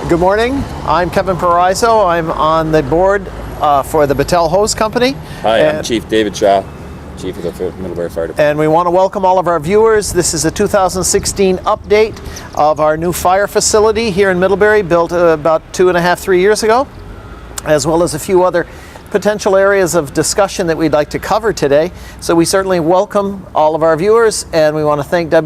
Good morning. I'm Kevin Parizo. I'm on the board for the Battelle Hose Company. Hi, I'm Chief David Shaw, Chief of the Middlebury Fire Department. And we want to welcome all of our viewers. This is a 2016 update of our new fire facility here in Middlebury, built about 2.5–3 years ago, as well as a few other potential areas of discussion that we'd like to cover today. So we certainly welcome all of our viewers, and we want to thank Dick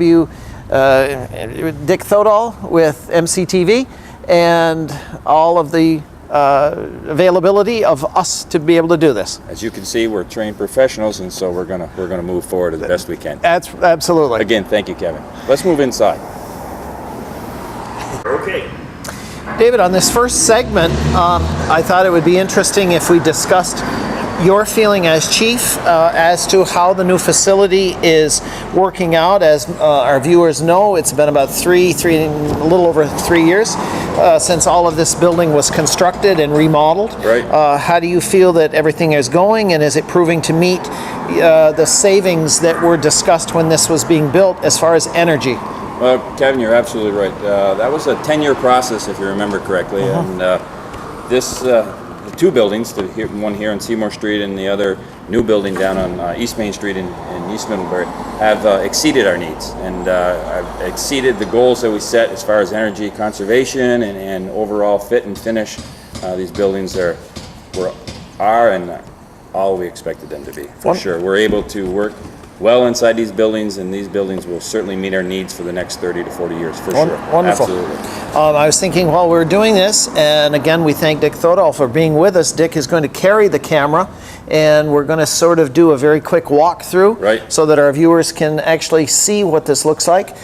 Thodall with MCTV and all of the availability of us to be able to do this. As you can see, we're trained professionals, and so we're gonna move forward as best we can. Absolutely. Again, thank you, Kevin. Let's move inside. Okay. David, on this first segment, I thought it would be interesting if we discussed your feeling as chief as to how the new facility is working out. As our viewers know, it's been about a little over 3 years since all of this building was constructed and remodeled. Right. How do you feel that everything is going, and is it proving to meet the savings that were discussed when this was being built as far as energy? Well, Kevin, you're absolutely right. That was a 10-year process, if you remember correctly, and the two buildings, one here on Seymour Street and the other new building down on East Main Street in East Middlebury, have exceeded our needs and exceeded the goals that we set as far as energy conservation and overall fit and finish. These buildings are and all we expected them to be, for sure. We're able to work well inside these buildings, and these buildings will certainly meet our needs for the next 30 to 40 years, for sure. Wonderful. Absolutely. I was thinking while we're doing this, and again, we thank Dick Thodall for being with us. Dick is going to carry the camera, and we're going to sort of do a very quick walkthrough, right, so that our viewers can actually see what this looks like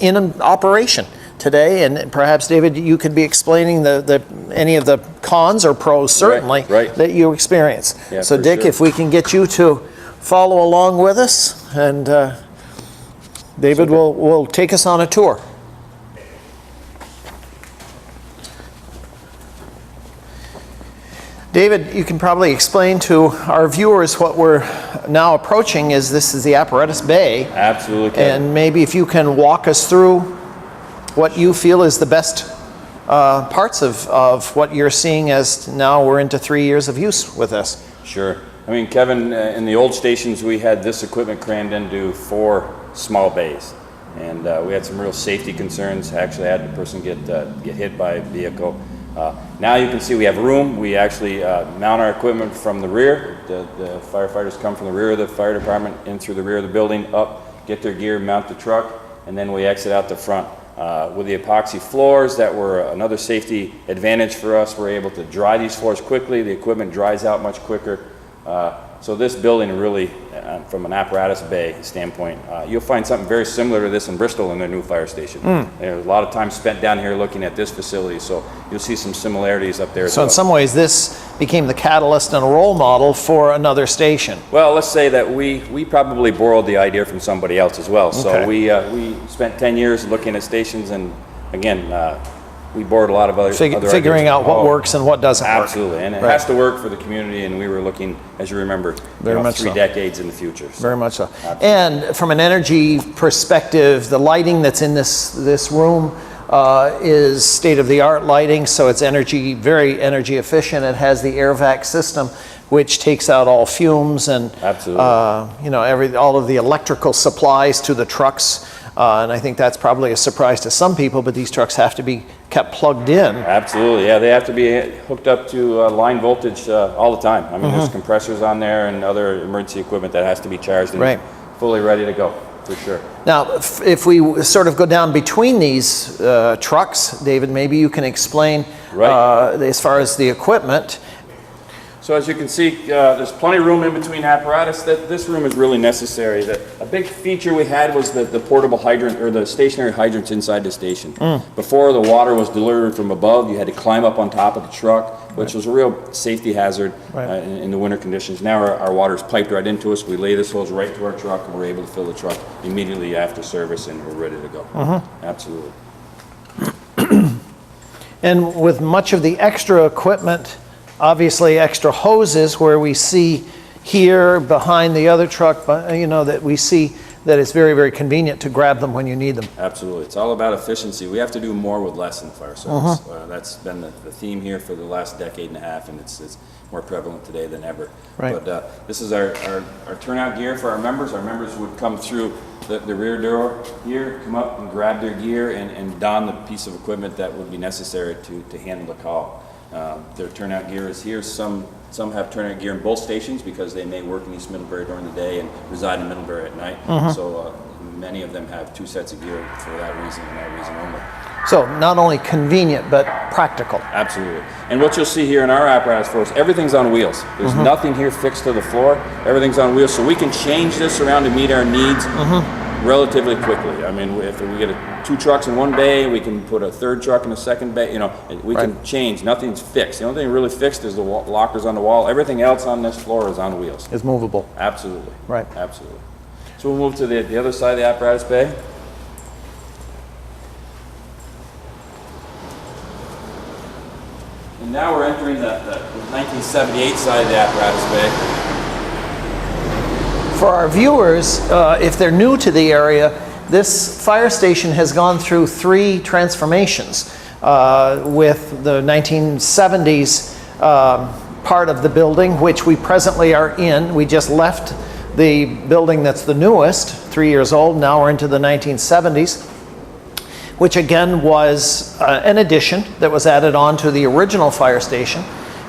in an operation today. And perhaps, David, you could be explaining any of the cons or pros, certainly, right, that you experience. Yeah, so, Dick, sure. if we can get you to follow along with us, and David will take us on a tour. David, you can probably explain to our viewers what we're now approaching. This is the Apparatus Bay. Absolutely, Kevin. And maybe if you can walk us through what you feel is the best parts of what you're seeing, as now we're into 3 years of use with this. Sure. I mean, Kevin, in the old stations, we had this equipment crammed into 4 small bays, and we had some real safety concerns. Actually had the person get hit by a vehicle. Now you can see we have room. We actually mount our equipment from the rear. The firefighters come from the rear of the fire department in through the rear of the building, up, get their gear, mount the truck, and then we exit out the front. With the epoxy floors, that were another safety advantage for us. We're able to dry these floors quickly. The equipment dries out much quicker. So this building really, from an Apparatus Bay standpoint, you'll find something very similar to this in Bristol in their new fire station. There's a lot of time spent down here looking at this facility, so you'll see some similarities up there as well. So in some ways, this became the catalyst and a role model for another station. Well, let's say that we probably borrowed the idea from somebody else as well. So Okay. we spent 10 years looking at stations, and again, we borrowed a lot of other Figuring ideas. out what works and what doesn't work. Absolutely, and it Right. has to work for the community, and we were looking, as you remember, Very much 3 so. decades in the future. So. Very much so. Absolutely. And from an energy perspective, the lighting that's in this room is state-of-the-art lighting, so it's very energy efficient. It has the air vac system, which takes out all fumes and Absolutely. All of the electrical supplies to the trucks. And I think that's probably a surprise to some people, but these trucks have to be kept plugged in. Absolutely, yeah, they have to be hooked up to line voltage all the time. I mean, there's compressors on there and other emergency equipment that has to be charged and fully ready to go, for sure. Now, if we sort of go down between these trucks, David, maybe you can explain as far as the equipment. So as you can see, there's plenty of room in between Apparatus. This room is really necessary. A big feature we had was the portable hydrant, or the stationary hydrants inside the station. Before, the water was delivered from above. You had to climb up on top of the truck, which was a real safety hazard in the winter conditions. Now our water's piped right into us. We lay this hose right to our truck, and we're able to fill the truck immediately after service, and we're ready to go. Absolutely. And with much of the extra equipment, obviously extra hoses, where we see here behind the other truck, that we see that it's very, very convenient to grab them when you need them. Absolutely. It's all about efficiency. We have to do more with less in the fire service. That's been the theme here for the last decade and a half, and it's more prevalent today than ever. Right. But this is our turnout gear for our members. Our members would come through the rear door here, come up and grab their gear and don the piece of equipment that would be necessary to handle the call. Their turnout gear is here. Some have turnout gear in both stations because they may work in East Middlebury during the day and reside in Middlebury at night. So many of them have 2 sets of gear for that reason and that reason only. So not only convenient, but practical. Absolutely. And what you'll see here in our apparatus force, everything's on wheels. There's nothing here fixed to the floor. Everything's on wheels, so we can change this around to meet our needs relatively quickly. I mean, if we get 2 trucks in one bay, we can put a 3rd truck in a 2nd bay. You know, we can change. Nothing's fixed. The only thing really fixed is the lockers on the wall. Everything else on this floor is on wheels. Is movable. Absolutely. Right. Absolutely. So we'll move to the other side of the apparatus bay. And now we're entering the 1978 side of the apparatus bay. For our viewers, if they're new to the area, this fire station has gone through 3 transformations with the 1970s part of the building, which we presently are in. We just left the building that's the newest, 3 years old. Now we're into the 1970s, which again was an addition that was added on to the original fire station.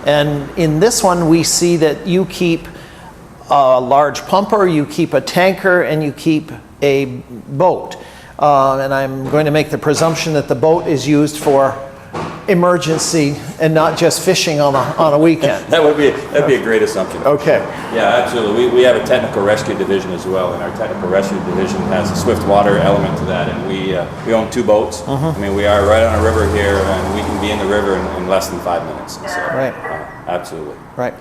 And in this one, we see that you keep a large pumper, you keep a tanker, and you keep a boat. And I'm going to make the presumption that the boat is used for emergency and not just fishing on a weekend. That'd be a great assumption. Okay. Yeah, absolutely. We have a technical rescue division as well, and our technical rescue division has a swift water element to that, and we own 2 boats. I mean, we are right on a river here, and we can be in the river in less than 5 minutes. So, Right. Absolutely. Right.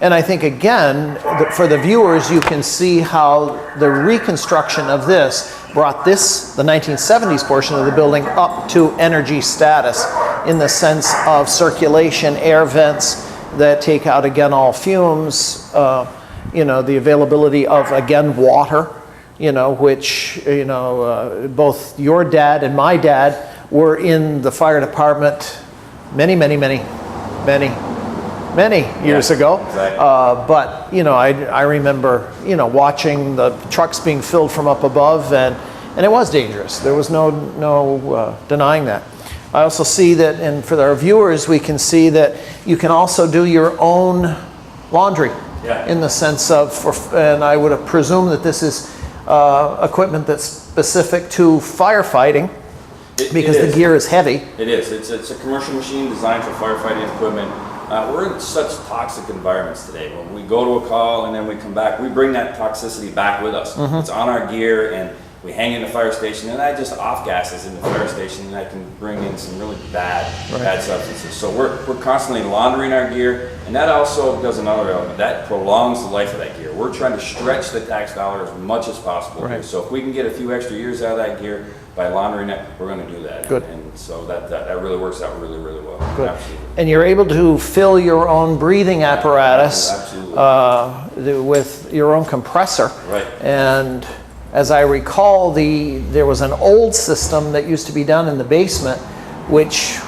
And I think, again, for the viewers, you can see how the reconstruction of this brought the 1970s portion of the building up to energy status in the sense of circulation, air vents that take out, again, all fumes, the availability of, again, water, which, both your dad and my dad were in the fire department many years ago. Exactly. But I remember watching the trucks being filled from up above, and it was dangerous. There was no denying that. I also see that, and for our viewers, we can see that you can also do your own laundry. Yeah. In the sense of, and I would presume that this is equipment that's specific to firefighting, because the gear is heavy. It is. It's a commercial machine designed for firefighting equipment. We're in such toxic environments today. When we go to a call and then we come back, we bring that toxicity back with us. It's on our gear, and we hang in the fire station, and that just off gases in the fire station, and that can bring in some really bad substances. So we're constantly laundering our gear, and that also does another element. That prolongs the life of that gear. We're trying to stretch the tax dollar as much as possible here. So if we can get a few extra years out of that gear by laundering it, we're going to do that. Good. And so that really works out really, really well. Good. Absolutely. And you're able to fill your own breathing apparatus with your own compressor. Right. And as I recall, there was an old system that used to be done in the basement, which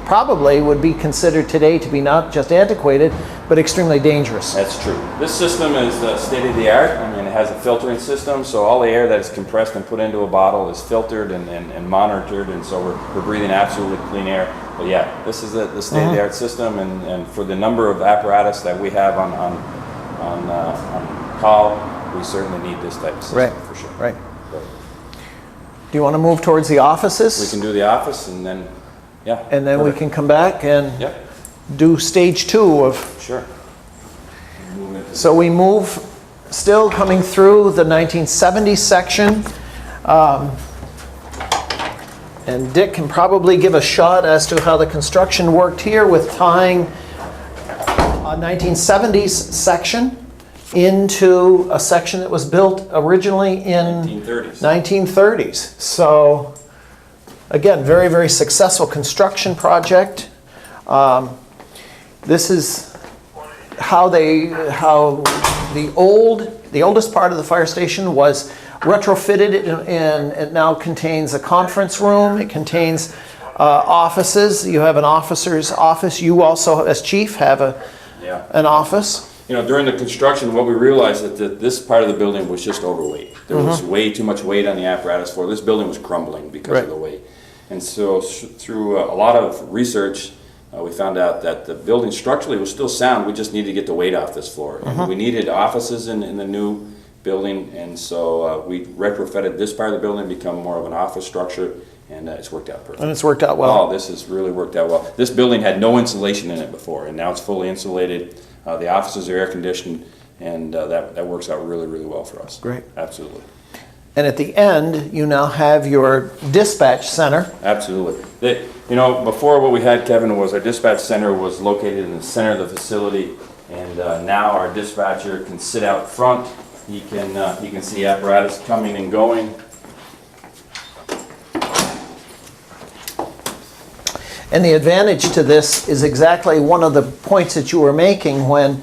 probably would be considered today to be not just antiquated, but extremely dangerous. That's true. This system is state-of-the-art. I mean, it has a filtering system, so all the air that is compressed and put into a bottle is filtered and monitored, and so we're breathing absolutely clean air. But yeah, this is the state-of-the-art system, and for the number of apparatus that we have on call, we certainly need this type of system for sure. Right. Do you want to move towards the offices? We can do the office, and then, and then we can come back and do stage 2 of. Sure. So we move, still coming through the 1970s section. And Dick can probably give a shot as to how the construction worked here with tying a 1970s section into a section that was built originally in 1930s. So again, very, very successful construction project. This is how the oldest part of the fire station was retrofitted and it now contains a conference room. It contains offices. You have an officer's office. You also, as chief, have an office. You know, during the construction, what we realized that this part of the building was just overweight. There was way too much weight on the apparatus floor. This building was crumbling because of the weight. And so through a lot of research, we found out that the building structurally was still sound. We just needed to get the weight off this floor. And we needed offices in the new building, and so we retrofitted this part of the building to become more of an office structure, and it's worked out perfect. And it's worked out well. Oh, this has really worked out well. This building had no insulation in it before, and now it's fully insulated. The offices are air conditioned, and that works out really, really well for us. Great. Absolutely. And at the end, you now have your dispatch center. Absolutely. You know, before what we had, Kevin, was our dispatch center was located in the center of the facility, and now our dispatcher can sit out front. He can see apparatus coming and going. And the advantage to this is exactly one of the points that you were making when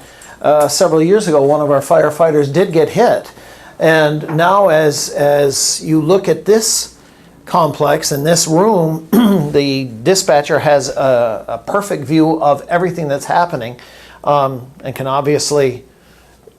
several years ago one of our firefighters did get hit. And now as you look at this complex in this room, the dispatcher has a perfect view of everything that's happening and can obviously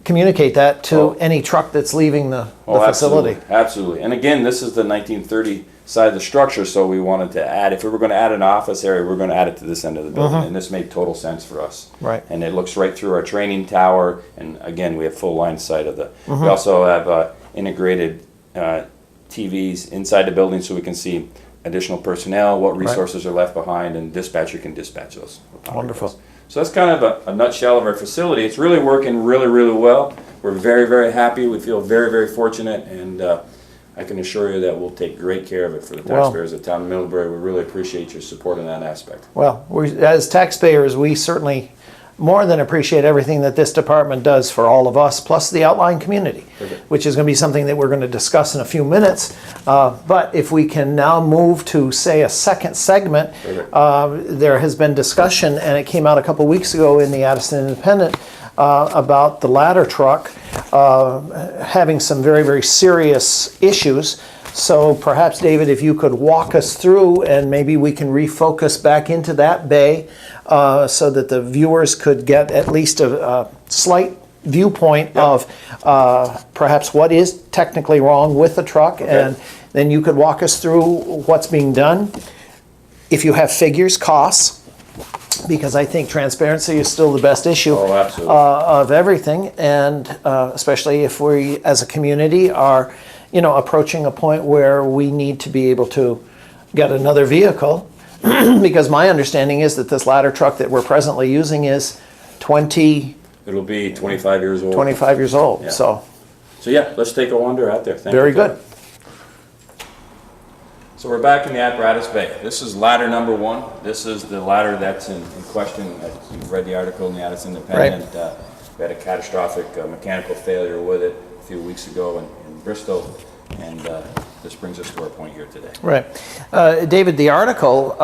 communicate that to any truck that's leaving the facility. Absolutely. And again, this is the 1930 side of the structure, so we wanted to add, if we were going to add an office area, we were going to add it to this end of the building, and this made total sense for us. Right. And it looks right through our training tower, and again, we have full line sight of the, we also have integrated TVs inside the building so we can see additional personnel, what resources are left behind, and dispatcher can dispatch those. Wonderful. So that's kind of a nutshell of our facility. It's really working really, really well. We're very, very happy. We feel very, very fortunate, and I can assure you that we'll take great care of it for the taxpayers of the town of Middlebury. We really appreciate your support in that aspect. Well, as taxpayers, we certainly more than appreciate everything that this department does for all of us, plus the outlying community, which is going to be something that we're going to discuss in a few minutes. But if we can now move to, say, a second segment, there has been discussion, and it came out a couple weeks ago in the Addison Independent, about the ladder truck having some very, very serious issues. So perhaps, David, if you could walk us through, and maybe we can refocus back into that bay so that the viewers could get at least a slight viewpoint of perhaps what is technically wrong with the truck, and then you could walk us through what's being done. If you have figures, costs, because I think transparency is still the best issue of everything, and especially if we as a community are approaching a point where we need to be able to get another vehicle, because my understanding is that this ladder truck that we're presently using is It'll be 25 years old. 25 years old, Yeah. So yeah, let's take a wander out there. Very good. So we're back in the apparatus bay. This is ladder number 1. This is the ladder that's in question. You've read the article in the Addison Independent. We had a catastrophic mechanical failure with it a few weeks ago in Bristol, and this brings us to our point here today. Right. David, the article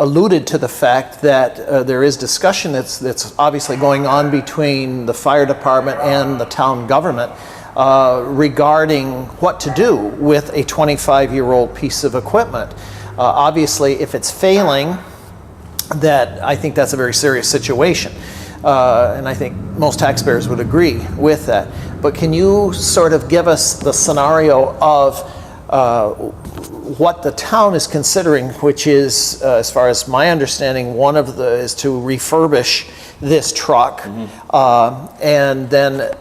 alluded to the fact that there is discussion that's obviously going on between the fire department and the town government regarding what to do with a 25-year-old piece of equipment. Obviously, if it's failing, I think that's a very serious situation. And I think most taxpayers would agree with that. But can you sort of give us the scenario of what the town is considering, which is, as far as my understanding, one of is to refurbish this truck and then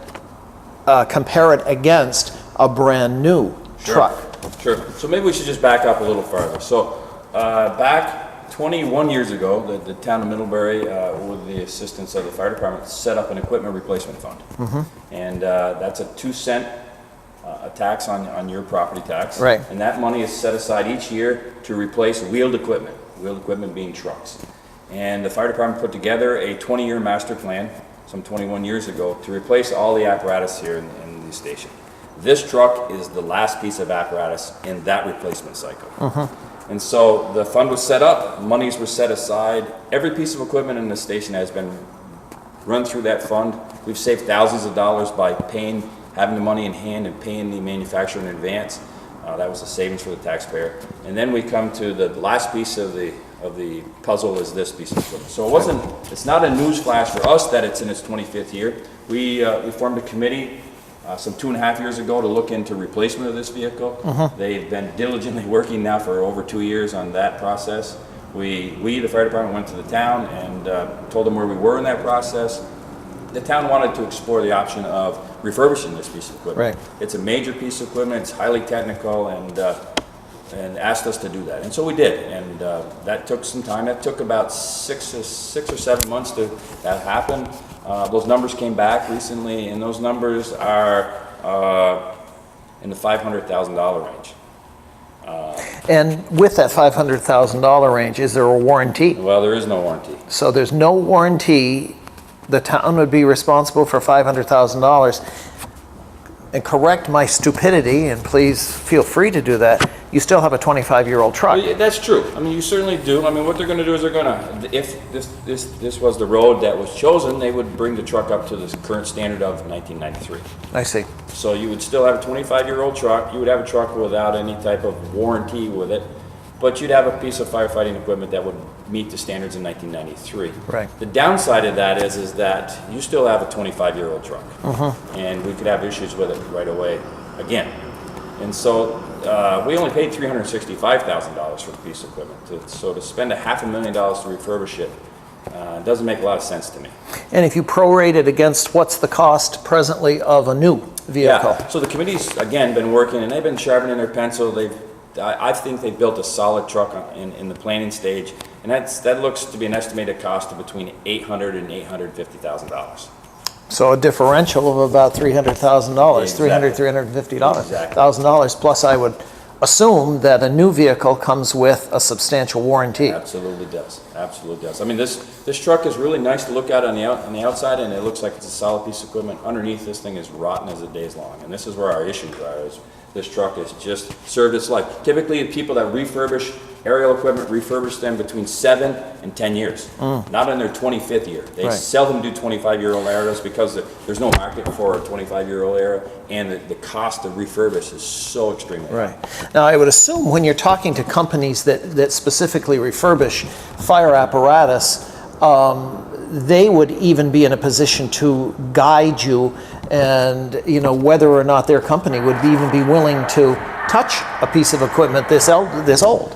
compare it against a brand new truck. Sure. So maybe we should just back up a little farther. So back 21 years ago, the town of Middlebury, with the assistance of the fire department, set up an equipment replacement fund. And that's a 2-cent a tax on your property tax. Right. And that money is set aside each year to replace wheeled equipment being trucks. And the fire department put together a 20-year master plan some 21 years ago to replace all the apparatus here in the station. This truck is the last piece of apparatus in that replacement cycle. And so the fund was set up, monies were set aside. Every piece of equipment in the station has been run through that fund. We've saved thousands of dollars by having the money in hand and paying the manufacturer in advance. That was a savings for the taxpayer. And then we come to the last piece of the puzzle is this piece of equipment. So it's not a news flash for us that it's in its 25th year. We formed a committee some 2.5 years ago to look into replacement of this vehicle. They've been diligently working now for over 2 years on that process. We, the fire department, went to the town and told them where we were in that process. The town wanted to explore the option of refurbishing this piece of equipment. Right. It's a major piece of equipment, it's highly technical, and asked us to do that. And so we did, and that took some time. That took about six or 7 months to that happen. Those numbers came back recently, and those numbers are in the $500,000 range. And with that $500,000 range, is there a warranty? Well, there is no warranty. So there's no warranty. The town would be responsible for $500,000. And correct my stupidity, and please feel free to do that, you still have a 25-year-old truck. Well, yeah, that's true. I mean, you certainly do. I mean, what they're going to do is they're going to, if this was the road that was chosen, they would bring the truck up to the current standard of 1993. I see. So you would still have a 25-year-old truck. You would have a truck without any type of warranty with it, but you'd have a piece of firefighting equipment that would meet the standards in 1993. Right. The downside of that is that you still have a 25-year-old truck, and we could have issues with it right away again. And so we only paid $365,000 for the piece of equipment. So to spend $500,000 to refurbish it doesn't make a lot of sense to me. And if you prorate it against what's the cost presently of a new vehicle? Yeah. So the committee's again been working, and they've been sharpening their pencil. I think they built a solid truck in the planning stage, and that looks to be an estimated cost of between $800,000 and $850,000. So a differential of about $300,000, Exactly. $350,000, Exactly. $1,000. Plus, I would assume that a new vehicle comes with a substantial warranty. Absolutely does. Absolutely does. I mean, this truck is really nice to look at on the outside, and it looks like it's a solid piece of equipment. Underneath, this thing is rotten as the day's long, and this is where our issues are. This truck has just served its life. Typically, people that refurbish aerial equipment refurbish them between 7 and 10 years, not in their 25th year. They Right. seldom do 25-year-old eras because there's no market for a 25-year-old era, and the cost to refurbish is so extremely high. Right. Now, I would assume when you're talking to companies that specifically refurbish fire apparatus, they would even be in a position to guide you, and whether or not their company would even be willing to touch a piece of equipment this old.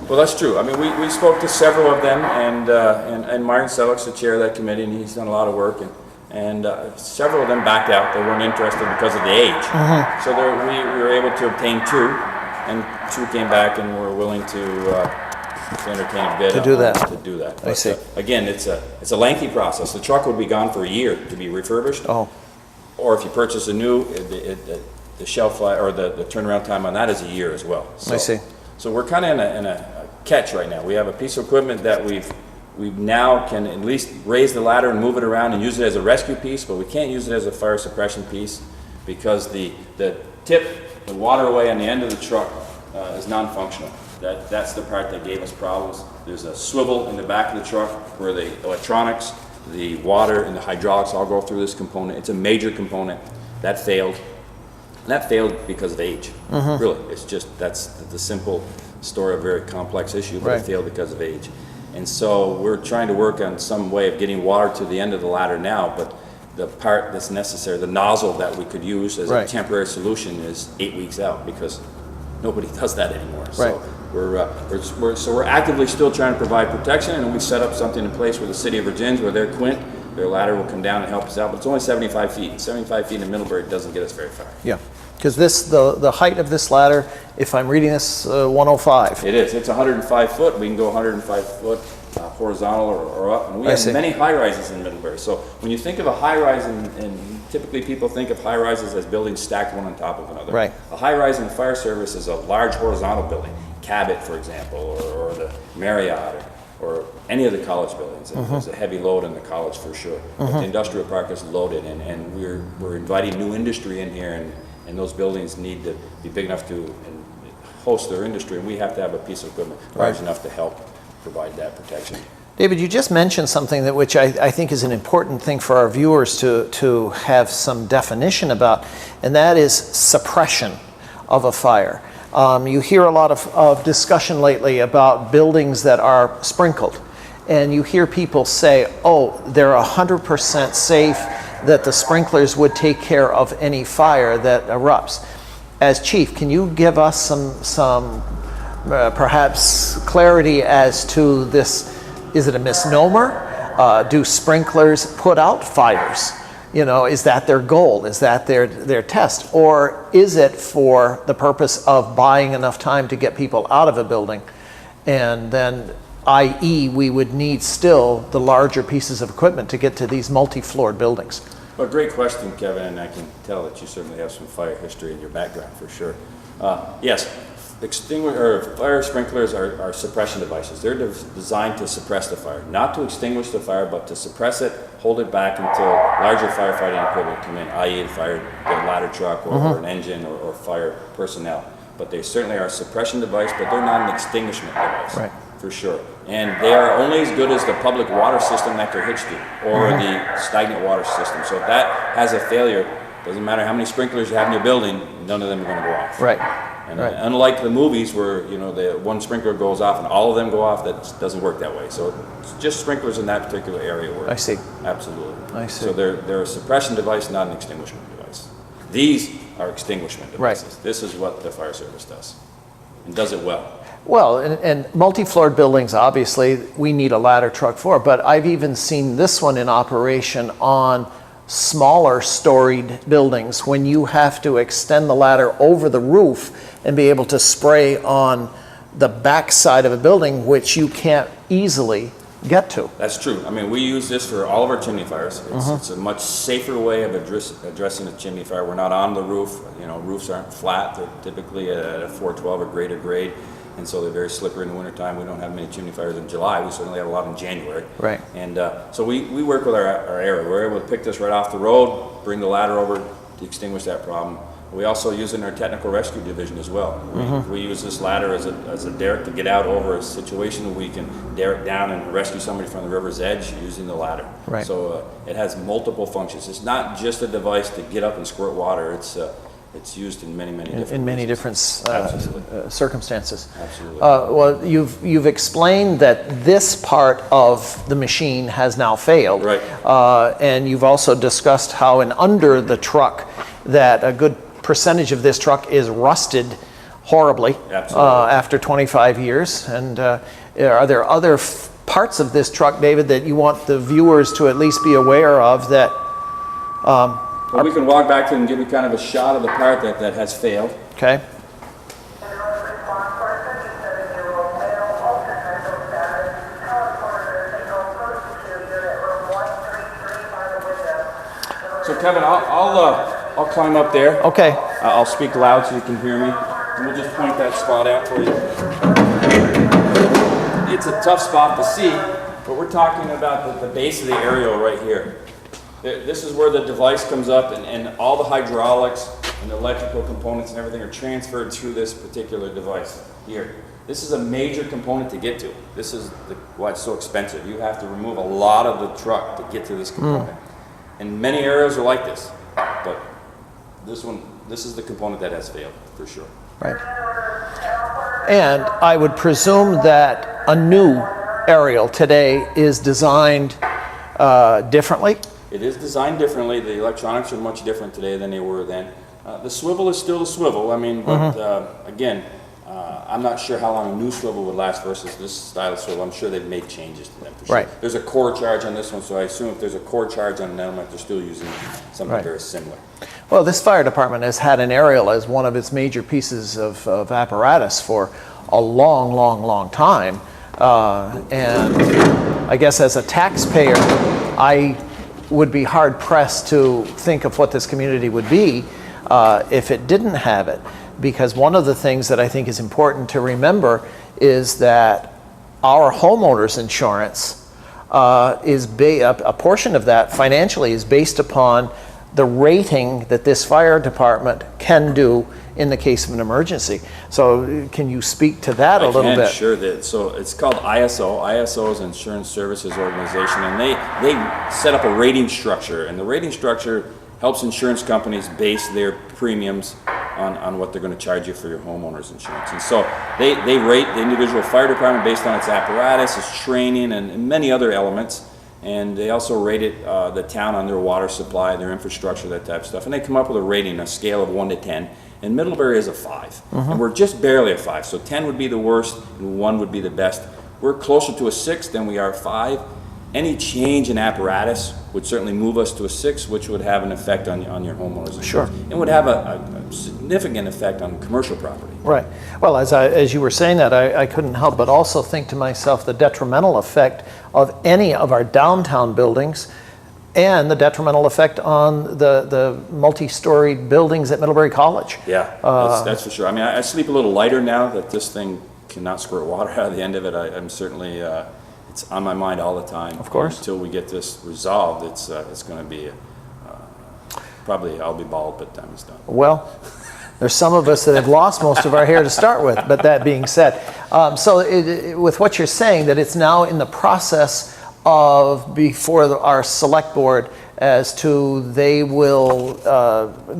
Well, that's true. I mean, we spoke to several of them, and Martin Selleck's the chair of that committee, and he's done a lot of work, and several of them backed out. They weren't interested because of the age. So we were able to obtain 2, and 2 came back and were willing to entertain a bid To do that. But, I see. again, it's a lengthy process. The truck would be gone for a year to be refurbished. Oh, Or if you purchase a new, the shelf life or the turnaround time on that is a year as well. So, I see. So we're kind of in a catch right now. We have a piece of equipment that we now can at least raise the ladder and move it around and use it as a rescue piece, but we can't use it as a fire suppression piece because the tip, the waterway on the end of the truck is non-functional. That's the part that gave us problems. There's a swivel in the back of the truck where the electronics, the water, and the hydraulics all go through this component. It's a major component. That failed. And that failed because of age. Really, it's just, that's the simple story of a very complex issue, but Right. it failed because of age. And so we're trying to work on some way of getting water to the end of the ladder now, but the part that's necessary, the nozzle that we could use as Right. a temporary solution is 8 weeks out because nobody does that anymore. Right. So we're actively still trying to provide protection, and we set up something in place with the city of Virginia where their Quint, their ladder will come down and help us out, but it's only 75 feet. 75 feet in Middlebury doesn't get us very far. yeah. Because the height of this ladder, if I'm reading this, 105. It is. It's 105 foot. We can go 105 foot horizontal or up, and we I have see. many high rises in Middlebury. So when you think of a high rise, and typically people think of high rises as buildings stacked one on top of another. Right. A high rise in the fire service is a large horizontal building. Cabot, for example, or the Marriott, or any of the college buildings. There's a heavy load in the college for sure. But the industrial park is loaded, and we're inviting new industry in here, and those buildings need to be big enough to host their industry, and we have to have a piece of equipment large enough to help provide that protection. David, you just mentioned something that which I think is an important thing for our viewers to have some definition about, and that is suppression of a fire. You hear a lot of discussion lately about buildings that are sprinkled, and you hear people say, oh, they're 100% safe, that the sprinklers would take care of any fire that erupts. As chief, can you give us some perhaps clarity as to this? Is it a misnomer? Do sprinklers put out fires? You know, is that their goal? Is that their test? Or is it for the purpose of buying enough time to get people out of a building? And then, i.e., we would need still the larger pieces of equipment to get to these multi-floored buildings. Well, great question, Kevin, and I can tell that you certainly have some fire history in your background for sure. Yes. Fire sprinklers are suppression devices. They're designed to suppress the fire, not to extinguish the fire, but to suppress it, hold it back until larger firefighting equipment come in, i.e. a ladder truck or an engine or fire personnel. But they certainly are a suppression device, but they're not an extinguishment device, right, for sure. And they are only as good as the public water system that they're hitched to, or the stagnant water system. So if that has a failure, doesn't matter how many sprinklers you have in your building, none of them are going to go off. Right. And unlike the movies where, you know, the one sprinkler goes off and all of them go off, that doesn't work that way. So it's just sprinklers in that particular area work. I see. Absolutely. I see. So they're a suppression device, not an extinguishment device. These are extinguishment devices. Right. This is what the fire service does, and does it well. Well, and multi-floored buildings, obviously, we need a ladder truck for, but I've even seen this one in operation on smaller storied buildings when you have to extend the ladder over the roof and be able to spray on the back side of a building, which you can't easily get to. That's true. I mean, we use this for all of our chimney fires. It's a much safer way of addressing a chimney fire. We're not on the roof. You know, roofs aren't flat. They're typically at a 412 or greater grade, and so they're very slippery in the wintertime. We don't have many chimney fires in July. We certainly have a lot in January. Right. And so we work with our area. We're able to pick this right off the road, bring the ladder over to extinguish that problem. We also use it in our technical rescue division as well. We use this ladder as a derrick to get out over a situation where we can derrick down and rescue somebody from the river's edge using the ladder. Right. So it has multiple functions. It's not just a device to get up and squirt water. It's used in many different circumstances. Absolutely. Well, you've explained that this part of the machine has now failed. Right. And you've also discussed how under the truck that a good percentage of this truck is rusted horribly after 25 years. And are there other parts of this truck, David, that you want the viewers to at least be aware of that? Well, we can walk back to and give you kind of a shot of the part that has failed. Okay. So Kevin, I'll climb up there. Okay. I'll speak loud so you can hear me. And we'll just point that spot out for you. It's a tough spot to see, but we're talking about the base of the aerial right here. This is where the device comes up, and all the hydraulics and the electrical components and everything are transferred through this particular device here. This is a major component to get to. This is why it's so expensive. You have to remove a lot of the truck to get to this component. And many areas are like this, but this is the component that has failed, for sure. Right. And I would presume that a new aerial today is designed differently? It is designed differently. The electronics are much different today than they were then. The swivel is still a swivel. I mean, but again, I'm not sure how long a new swivel would last versus this style of swivel. I'm sure they've made changes to them for sure. Right. There's a core charge on this one, so I assume if there's a core charge on an element, they're still using something very similar. Well, this fire department has had an aerial as one of its major pieces of apparatus for a long time. And I guess as a taxpayer, I would be hard pressed to think of what this community would be if it didn't have it. Because one of the things that I think is important to remember is that our homeowners insurance a portion of that financially is based upon the rating that this fire department can do in the case of an emergency. So can you speak to that a little bit? Sure. So it's called ISO. ISO is Insurance Services Organization, and they set up a rating structure, and the rating structure helps insurance companies base their premiums on what they're going to charge you for your homeowner's insurance. And so they rate the individual fire department based on its apparatus, its training, and many other elements. And they also rated the town on their water supply, their infrastructure, that type of stuff. And they come up with a rating, a scale of 1 to 10. And Middlebury is a 5. And we're just barely a 5. So 10 would be the worst, and 1 would be the best. We're closer to a 6 than we are a 5. Any change in apparatus would certainly move us to a 6, which would have an effect on your homeowners insurance. Sure. And would have a significant effect on commercial property. Right. Well, as you were saying that, I couldn't help but also think to myself the detrimental effect of any of our downtown buildings and the detrimental effect on the multi-story buildings at Middlebury College. Yeah, that's for sure. I mean, I sleep a little lighter now that this thing cannot squirt water out of the end of it. I'm certainly, it's on my mind all the time. Of course. Until we get this resolved, it's going to be, probably I'll be bald by the time it's done. Well, there's some of us that have lost most of our hair to start with, but that being said, with what you're saying, that it's now in the process of before our select board as to they will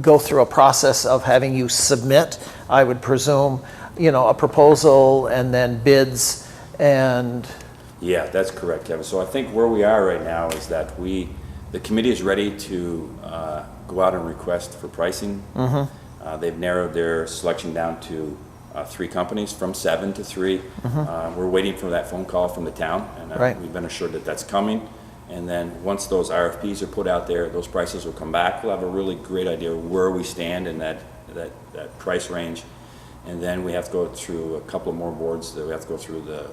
go through a process of having you submit, I would presume, a proposal and then bids and... Yeah, that's correct, Kevin. So I think where we are right now is that the committee is ready to go out and request for pricing. They've narrowed their selection down to 3 companies from 7 to 3. We're waiting for that phone call from the town, and Right. we've been assured that that's coming. And then once those RFPs are put out there, those prices will come back. We'll have a really great idea of where we stand in that price range. And then we have to go through a couple more boards. We have to go through the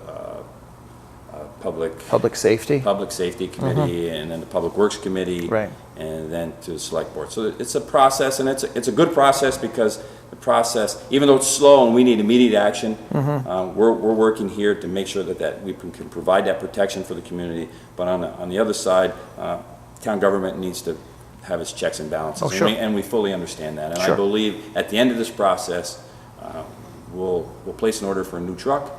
Public safety? Public Safety Committee, and then the Public Works Committee, Right. and then to the Select Board. So it's a process, and it's a good process because the process, even though it's slow and we need immediate action, we're working here to make sure that we can provide that protection for the community. But on the other side, town government needs to have its checks and balances, Oh, sure. and we fully understand that. And Sure. I believe at the end of this process, we'll place an order for a new truck,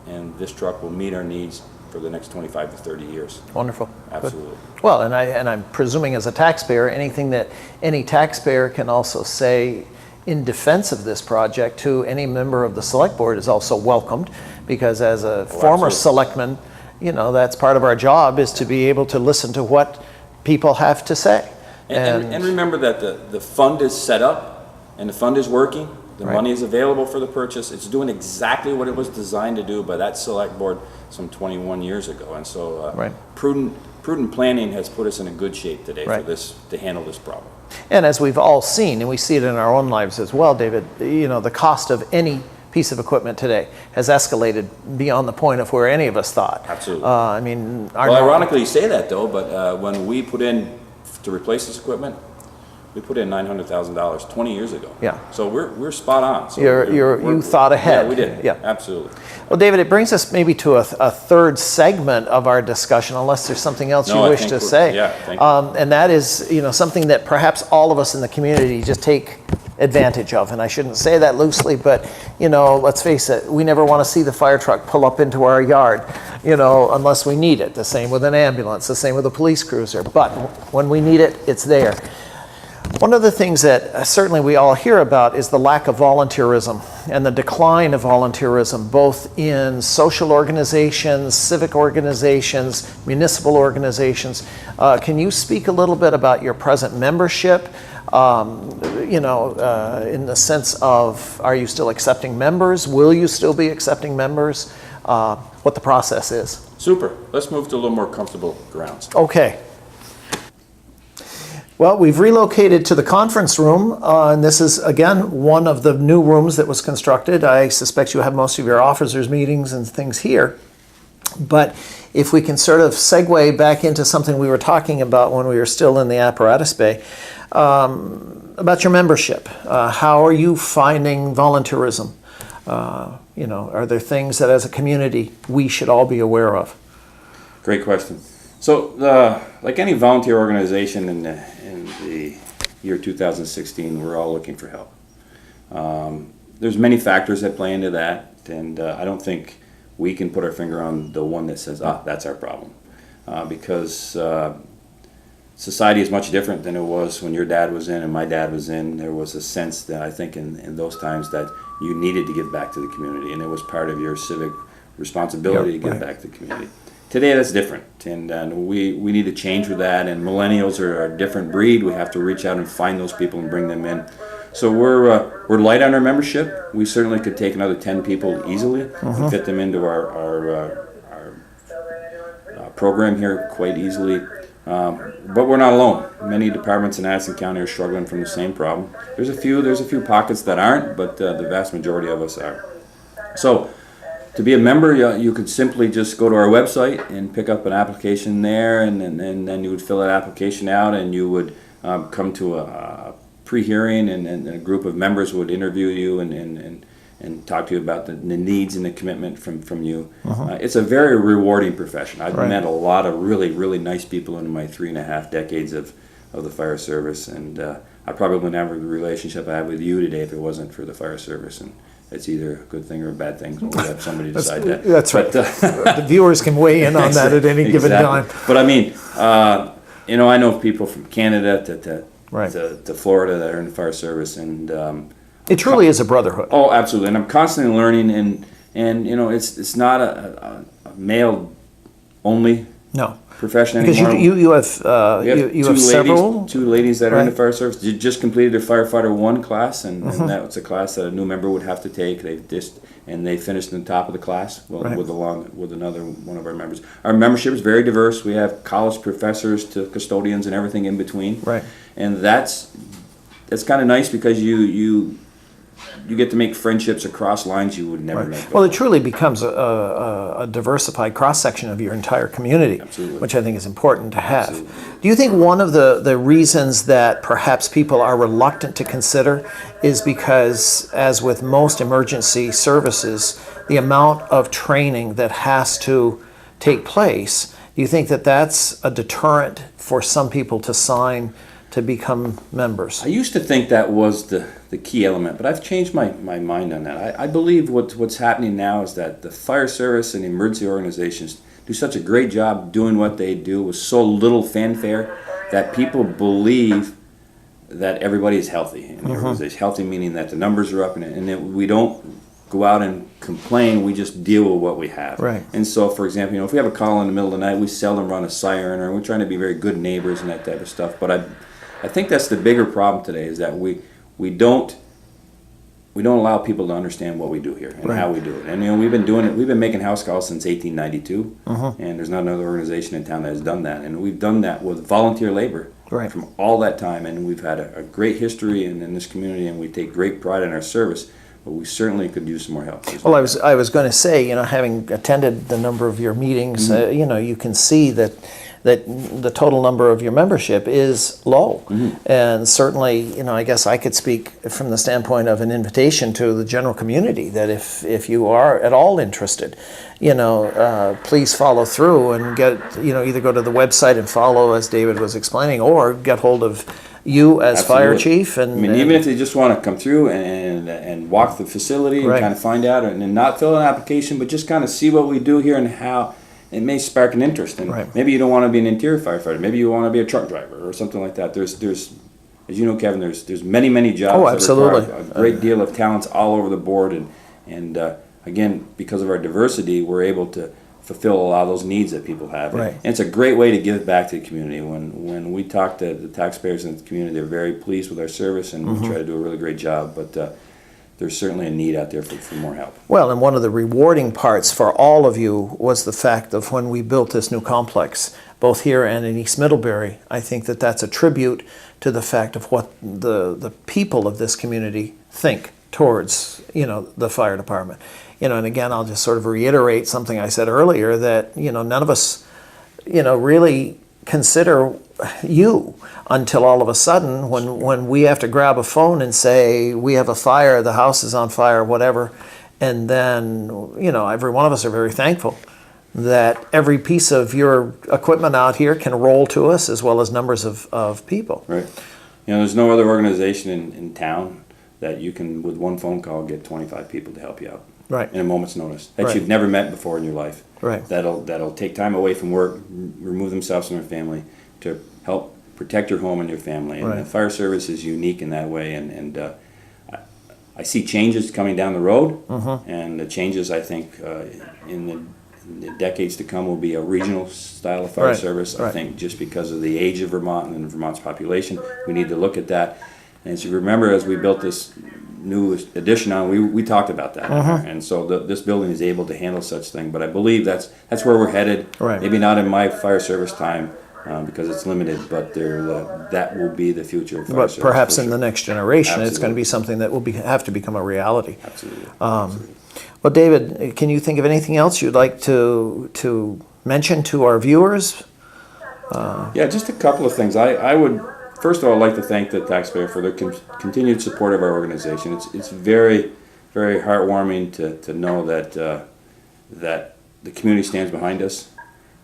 and this truck will meet our needs for the next 25 to 30 years. Wonderful. Absolutely. Good. Well, and I'm presuming as a taxpayer, anything that any taxpayer can also say in defense of this project to any member of the select board is also welcomed, because as a former absolutely. selectman, that's part of our job, is to be able to listen to what people have to say. And remember that the fund is set up and the fund is working. The Right. money is available for the purchase. It's doing exactly what it was designed to do by that select board some 21 years ago. And so Right. prudent planning has put us in a good shape today Right. to handle this problem. And as we've all seen, and we see it in our own lives as well, David, the cost of any piece of equipment today has escalated beyond the point of where any of us thought. Absolutely. Our Well, ironically, you say that though, but when we put in to replace this equipment, we put in $900,000 20 years ago. Yeah. So we're spot on. So you thought ahead. Yeah, we did. Yeah. Absolutely. Well, David, it brings us maybe to a third segment of our discussion, unless there's something else you I wish think to we're- say. yeah, thank you. And that is, something that perhaps all of us in the community just take advantage of. And I shouldn't say that loosely, but, let's face it, we never want to see the fire truck pull up into our yard, unless we need it. The same with an ambulance, the same with a police cruiser. But when we need it, it's there. One of the things that certainly we all hear about is the lack of volunteerism and the decline of volunteerism, both in social organizations, civic organizations, municipal organizations. Can you speak a little bit about your present membership, in the sense of, are you still accepting members? Will you still be accepting members? What the process is? Super. Let's move to a little more comfortable grounds. Okay. Well, we've relocated to the conference room, and this is, again, one of the new rooms that was constructed. I suspect you have most of your officers' meetings and things here. But if we can sort of segue back into something we were talking about when we were still in the Apparatus Bay, about your membership. How are you finding volunteerism? Are there things that as a community we should all be aware of? Great question. So, like any volunteer organization in the year 2016, we're all looking for help. There's many factors that play into that, and I don't think we can put our finger on the one that says, that's our problem. Because society is much different than it was when your dad was in and my dad was in. There was a sense that I think in those times that you needed to give back to the community, and it was part of your civic responsibility to give back to the community. Today that's different, and we need to change with that, and millennials are a different breed. We have to reach out and find those people and bring them in. So we're light on our membership. We certainly could take another 10 people easily and fit them into our program here quite easily. But we're not alone. Many departments in Addison County are struggling from the same problem. There's a few pockets that aren't, but the vast majority of us are. So to be a member, you could simply just go to our website and pick up an application there, and then you would fill that application out, and you would come to a pre-hearing, and a group of members would interview you and talk to you about the needs and the commitment from you. It's a very rewarding profession. I've met a lot of really, really nice people in my 3.5 decades of the fire service, and I probably wouldn't have the relationship I have with you today if it wasn't for the fire service. And it's either a good thing or a bad thing. We'll have somebody decide that. That's right. The viewers can weigh in on that at any given time. But I mean, I know people from Canada to Florida that are in the fire service, and it truly is a brotherhood. Oh, absolutely, and I'm constantly learning, and it's not a male only profession anymore. Because you have several. Two ladies that are in the fire service. You just completed their firefighter 1 class, and that was a class that a new member would have to take. They finished in the top of the class with another one of our members. Our membership is very diverse. We have college professors to custodians and everything in between. Right. And that's kind of nice because you get to make friendships across lines you would never make before. Well, it truly becomes a diversified cross-section of your entire community, which I think is important to have. Absolutely. Do you think one of the reasons that perhaps people are reluctant to consider is because, as with most emergency services, the amount of training that has to take place, do you think that that's a deterrent for some people to sign to become members? I used to think that was the key element, but I've changed my mind on that. I believe what's happening now is that the fire service and emergency organizations do such a great job doing what they do with so little fanfare that people believe that everybody is healthy in the organization. Healthy meaning that the numbers are up, and that we don't go out and complain, we just deal with what we have. Right. And so, for example, if we have a call in the middle of the night, we seldom run a siren, or we're trying to be very good neighbors and that type of stuff. But I think that's the bigger problem today, is that we don't allow people to understand what we do here and how we do it. And we've been doing it. We've been making house calls since 1892, and there's not another organization in town that has done that. And we've done that with volunteer labor from all that time. And we've had a great history in this community, and we take great pride in our service. But we certainly could use some more help. Well, I was going to say, having attended the number of your meetings, you can see that the total number of your membership is low. And certainly, I guess I could speak from the standpoint of an invitation to the general community that if you are at all interested, please follow through and get, either go to the website and follow, as David was explaining, or get hold of you as fire chief. And even if they just want to come through and walk the facility and kind of find out, and not fill an application, but just kind of see what we do here and how it may spark an interest. And maybe you don't want to be an interior firefighter. Maybe you want to be a truck driver or something like that. There's as you know, Kevin, there's many jobs. Oh, absolutely. That require a great deal of talents all over the board. And again, because of our diversity, we're able to fulfill a lot of those needs that people have. Right. And it's a great way to give back to the community. When we talk to the taxpayers in the community, they're very pleased with our service, and we try to do a really great job. But there's certainly a need out there for more help. Well, and one of the rewarding parts for all of you was the fact of when we built this new complex, both here and in East Middlebury. I think that that's a tribute to the fact of what the people of this community think towards, the fire department. And again, I'll just sort of reiterate something I said earlier, that, none of us, really consider you until all of a sudden when we have to grab a phone and say, we have a fire, the house is on fire, whatever. And then, every one of us are very thankful that every piece of your equipment out here can roll to us, as well as numbers of people. Right. You know, there's no other organization in town that you can, with one phone call, get 25 people to help you out. Right. In a moment's notice. That Right. you've never met before in your life. Right. That'll take time away from work, remove themselves from their family to help protect your home and your family. And Right. the fire service is unique in that way. And I see changes coming down the road. And the changes, I think, in the decades to come will be a regional style of fire Right. service. I Right. think just because of the age of Vermont and Vermont's population, we need to look at that. And as you remember, as we built this new addition on, we talked about that. And so this building is able to handle such thing. But I believe that's where we're headed. Right. Maybe not in my fire service time because it's limited, but that will be the future of fire But service. perhaps for in sure. the next generation, it's going to Absolutely. be something that will have to become a reality. Absolutely. Well, David, can you think of anything else you'd like to mention to our viewers? Yeah, just a couple of things. I would, first of all, like to thank the taxpayer for their continued support of our organization. It's very, very heartwarming to know that the community stands behind us.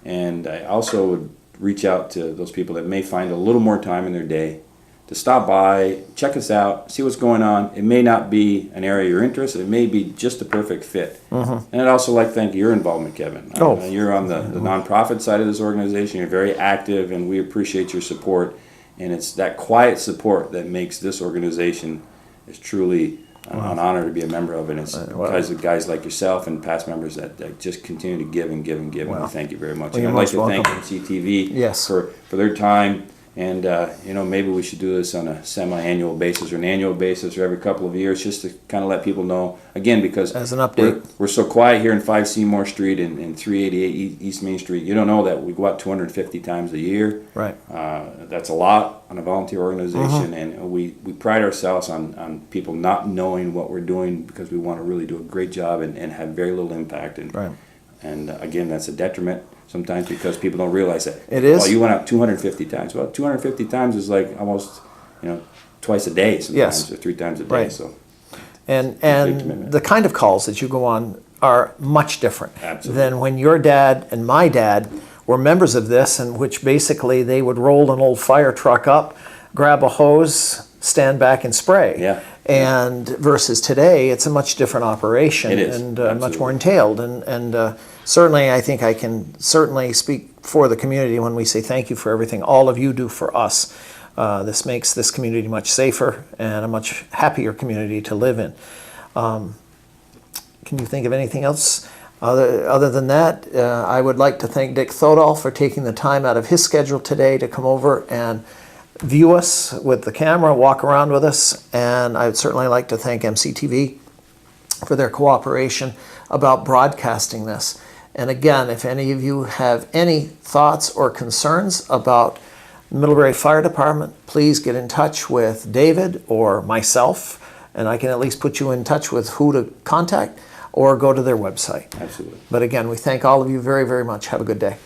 And I also would reach out to those people that may find a little more time in their day to stop by, check us out, see what's going on. It may not be an area of your interest. It may be just the perfect fit. And I'd also like to thank your involvement, Kevin. Oh. You're on the nonprofit side of this organization. You're very active, and we appreciate your support. And it's that quiet support that makes this organization is truly an honor to be a member of. And it's because of guys like yourself and past members that just continue to give and give and give. And we thank you very much. Well, And you're I'd like most to thank welcome. MCTV Yes. for their time. And, maybe we should do this on a semi-annual basis or an annual basis or every couple of years just to kind of let people know, again, because As an update. we're so quiet here in 5 Seymour Street and 388 East Main Street. You don't know that we go out 250 times a year. Right. That's a lot on a volunteer organization, and we pride ourselves on people not knowing what we're doing because we want to really do a great job and have very little impact. And, Right. and again, that's a detriment sometimes because people don't realize that. It is. Well, you went out 250 times. Well, 250 times is like almost, twice a day sometimes, Yes. or 3 times a day. Right. So And commitment. the kind of calls that you go on are much different Absolutely. than when your dad and my dad were members of this, in which basically they would roll an old fire truck up, grab a hose, stand back and spray. Yeah. And versus today, it's a much different operation. It is, And much absolutely. more entailed. And certainly, I think I can certainly speak for the community when we say thank you for everything all of you do for us. This makes this community much safer and a much happier community to live in. Can you think of anything else? Other than that, I would like to thank Dick Thodall for taking the time out of his schedule today to come over and view us with the camera, walk around with us. And I would certainly like to thank MCTV for their cooperation about broadcasting this. And again, if any of you have any thoughts or concerns about Middlebury Fire Department, please get in touch with David or myself, and I can at least put you in touch with who to contact, or go to their website. absolutely. But again, we thank all of you very, very much. Have a good day.